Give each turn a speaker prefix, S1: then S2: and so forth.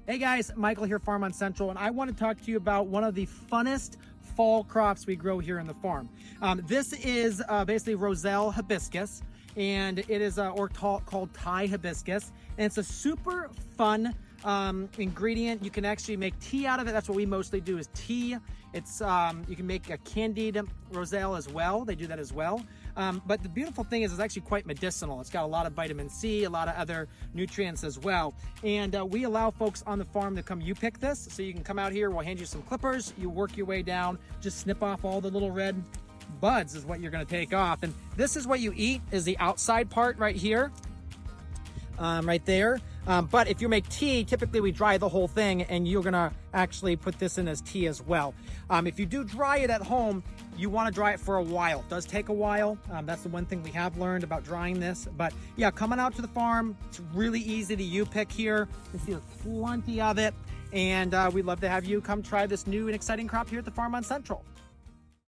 S1: Hey guys, Michael here, Farm on Central, and I want to talk to you about one of the funnest fall crops we grow here in the farm. This is basically Roselle hibiscus, and it is called Thai hibiscus, and it's a super fun ingredient. You can actually make tea out of it. That's what we mostly do, is tea. It's you can make a candied Roselle as well. They do that as well. But the beautiful thing is it's actually quite medicinal. It's got a lot of vitamin C, a lot of other nutrients as well. And we allow folks on the farm to come pick this. So you can come out here, we'll hand you some clippers, you work your way down, just snip off all the little red buds is what you're gonna take off. And this is what you eat, is the outside part right here, right there. But if you make tea, typically we dry the whole thing, and you're gonna actually put this in as tea as well. If you do dry it at home, you wanna dry it for a while. It does take a while. That's the one thing we have learned about drying this. But yeah, coming out to the farm, it's really easy to pick here. You see there's plenty of it. And we'd love to have you come try this new and exciting crop here at the Farm on Central.